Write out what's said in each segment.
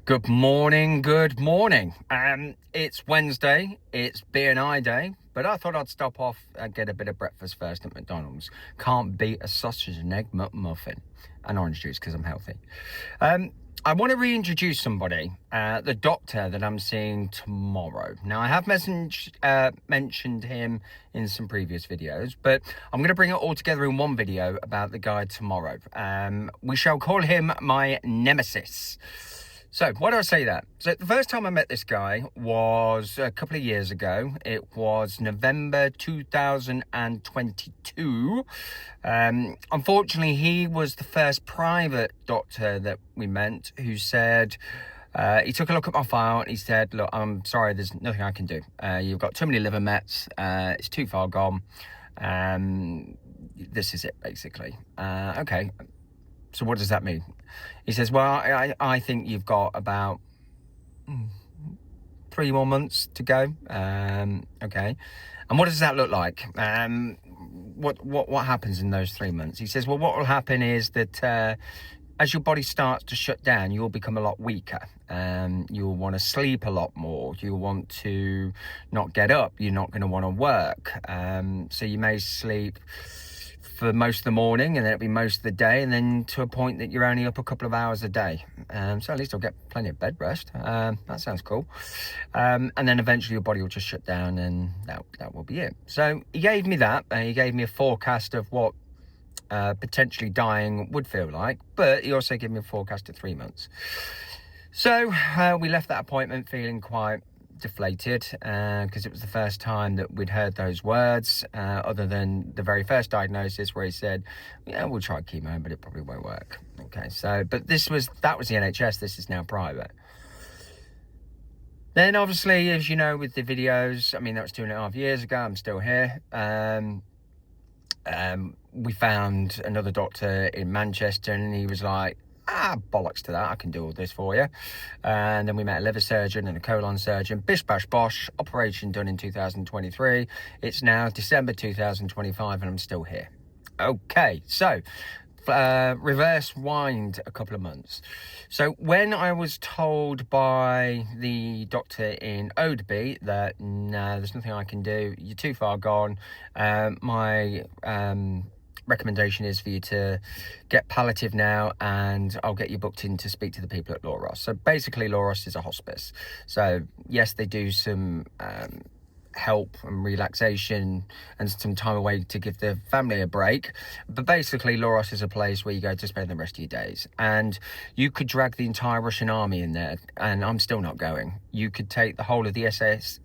Good morning, good morning. It's Wednesday, it's B&I day, but I thought I'd stop off and get a bit of breakfast first at McDonald's. Can't beat a sausage and egg muffin and orange juice because I'm healthy. I want to reintroduce somebody, the doctor that I'm seeing tomorrow. Now, I have mentioned him in some previous videos, but I'm going to bring it all together in one video about the guy tomorrow. We shall call him my nemesis. So, why do I say that? So, the first time I met this guy was a couple of years ago. It was November 2022. Unfortunately, he was the first private doctor that we met who said, he took a look at my file and he said, look, I'm sorry, there's nothing I can do. You've got too many liver mets. It's too far gone. This is it, basically. Okay. So what does that mean? He says, well, I think you've got about 3 more months to go. Okay. And what does that look like? What happens in those 3 months? He says, well, what will happen is that as your body starts to shut down, you'll become a lot weaker. You'll want to sleep a lot more. You'll want to not get up. You're not going to want to work. So you may sleep for most of the morning, and then it'll be most of the day, and then to a point that you're only up a couple of hours a day. So at least I'll get plenty of bed rest. That sounds cool. And then eventually your body will just shut down, and that will be it. So he gave me that. He gave me a forecast of what potentially dying would feel like, but he also gave me a forecast of 3 months. So we left that appointment feeling quite deflated because it was the first time that we'd heard those words, other than the very first diagnosis where he said, yeah, we'll try chemo, but it probably won't work. Okay, so but that was the NHS. This is now private. Then obviously, as you know, with the videos, I mean, that was 2.5 years ago. I'm still here. We found another doctor in Manchester, and he was like, bollocks to that, I can do all this for you. And then we met a liver surgeon and a colon surgeon. Bish bash bosh, operation done in 2023. It's now December 2025 and I'm still here. Okay, so reverse wind a couple of months. So when I was told by the doctor in Odeby that no, there's nothing I can do, you're too far gone, my recommendation is for you to get palliative now, and I'll get you booked in to speak to the people at Loros. So basically Loros is a hospice. So yes, they do some help and relaxation and some time away to give the family a break, but basically Loros is a place where you go to spend the rest of your days. And you could drag the entire Russian army in there and I'm still not going. You could take the whole of the SAS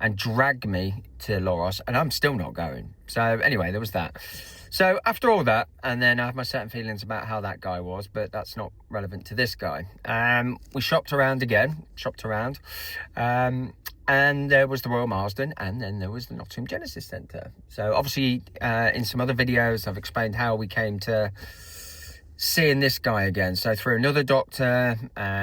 and drag me to Loros and I'm still not going. So anyway, there was that. So after all that, and then I have my certain feelings about how that guy was, but that's not relevant to this guy. We shopped around, and there was the Royal Marsden, and then there was the Nottingham Genesis Centre. So obviously in some other videos I've explained how we came to seeing this guy again. So through another doctor,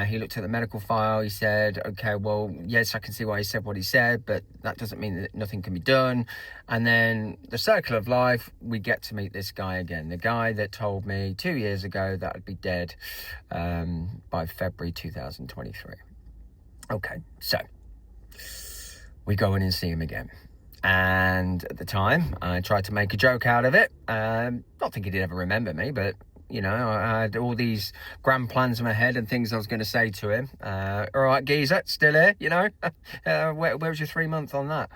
he looked at the medical file. He said, okay, well, yes, I can see why he said what he said, but that doesn't mean that nothing can be done. And then the circle of life, we get to meet this guy again, the guy that told me 2 years ago that I'd be dead by February 2023. Okay, so we go in and see him again. And at the time, I tried to make a joke out of it. Not thinking he'd ever remember me, but you know, I had all these grand plans in my head and things I was going to say to him. All right, geezer, still here, you know? Where was your 3 months on that?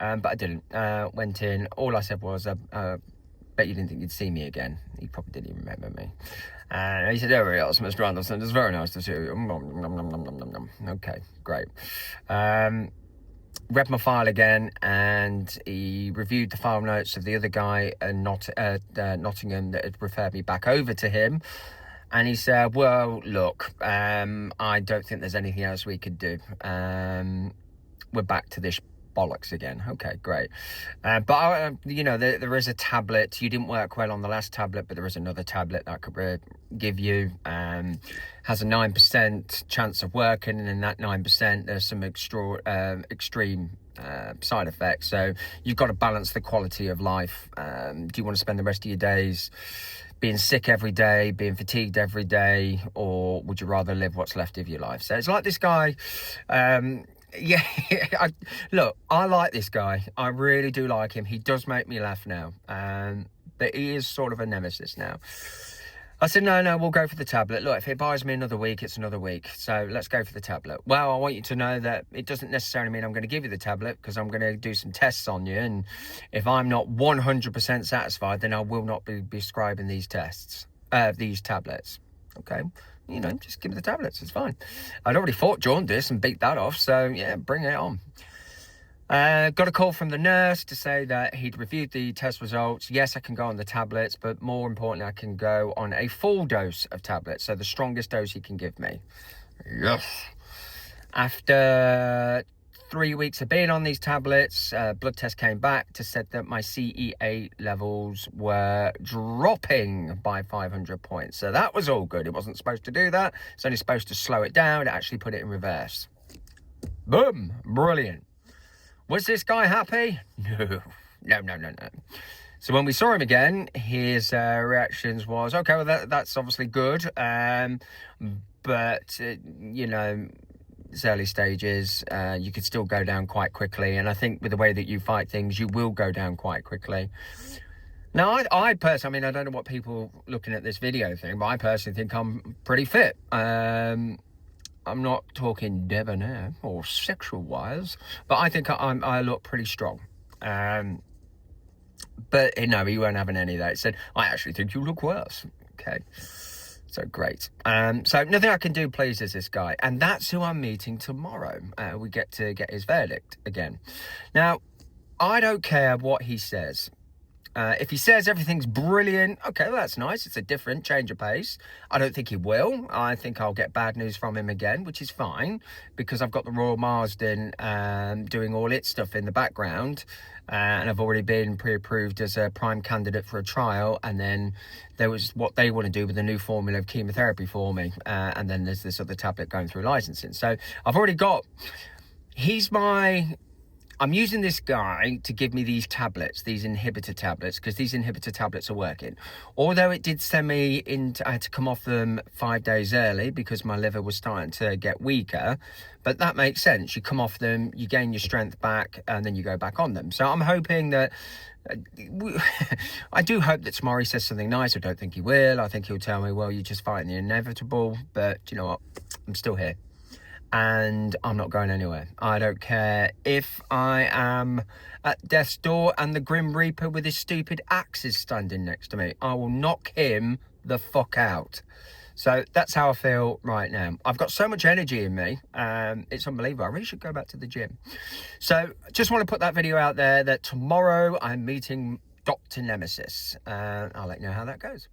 But I didn't. Went in. All I said was, bet you didn't think you'd see me again. He probably didn't even remember me. And he said, oh, really, Mr. Anderson, it's very nice to see you. Okay, great. Read my file again, and he reviewed the file notes of the other guy in Nottingham that had referred me back over to him. And he said, well, look, I don't think there's anything else we could do. We're back to this bollocks again. Okay, great. But you know, there is a tablet. You didn't work well on the last tablet, but there is another tablet that I could give you. Has a 9% chance of working, and in that 9% there's some extreme side effects. So you've got to balance the quality of life. Do you want to spend the rest of your days being sick every day, being fatigued every day, or would you rather live what's left of your life? So it's like this guy, yeah, look, I like this guy. I really do like him. He does make me laugh now, but he is sort of a nemesis now. I said, no, we'll go for the tablet. Look, if it buys me another week, it's another week. So let's go for the tablet. Well, I want you to know that it doesn't necessarily mean I'm going to give you the tablet, because I'm going to do some tests on you. And if I'm not 100% satisfied, then I will not be prescribing these tablets. Okay. You know, just give me the tablets. It's fine. I'd already fought jaundice and beat that off. So yeah, bring it on. Got a call from the nurse to say that he'd reviewed the test results. Yes, I can go on the tablets, but more importantly, I can go on a full dose of tablets. So the strongest dose he can give me. Yes. After 3 weeks of being on these tablets, blood test came back to said that my CEA levels were dropping by 500 points. So that was all good. It wasn't supposed to do that. It's only supposed to slow it down. It actually put it in reverse. Boom. Brilliant. Was this guy happy? No. So when we saw him again, his reactions was, okay, well, that's obviously good. But, you know, it's early stages. You could still go down quite quickly. And I think with the way that you fight things, you will go down quite quickly. Now, I personally, I mean, I don't know what people looking at this video think, but I personally think I'm pretty fit. I'm not talking debonair or sexual-wise, but I think I look pretty strong. But no, he weren't having any of that. He said, I actually think you look worse. Okay, so great. So nothing I can do pleases this guy. And that's who I'm meeting tomorrow. We get to get his verdict again. Now, I don't care what he says. If he says everything's brilliant, okay, well, that's nice. It's a different change of pace. I don't think he will. I think I'll get bad news from him again, which is fine, because I've got the Royal Marsden doing all its stuff in the background. And I've already been pre-approved as a prime candidate for a trial. And then there was what they want to do with a new formula of chemotherapy for me. And then there's this other tablet going through licensing. So I've already got... I'm using this guy to give me these tablets, these inhibitor tablets, because these inhibitor tablets are working. Although it did send me I had to come off them 5 days early because my liver was starting to get weaker. But that makes sense. You come off them, you gain your strength back, and then you go back on them. So I'm hoping that... I do hope that tomorrow he says something nice. I don't think he will. I think he'll tell me, well, you're just fighting the inevitable. But you know what? I'm still here. And I'm not going anywhere. I don't care if I am at death's door and the Grim Reaper with his stupid axe is standing next to me. I will knock him the fuck out. So that's how I feel right now. I've got so much energy in me. It's unbelievable. I really should go back to the gym. So just want to put that video out there that tomorrow I'm meeting Dr Nemesis. I'll let you know how that goes.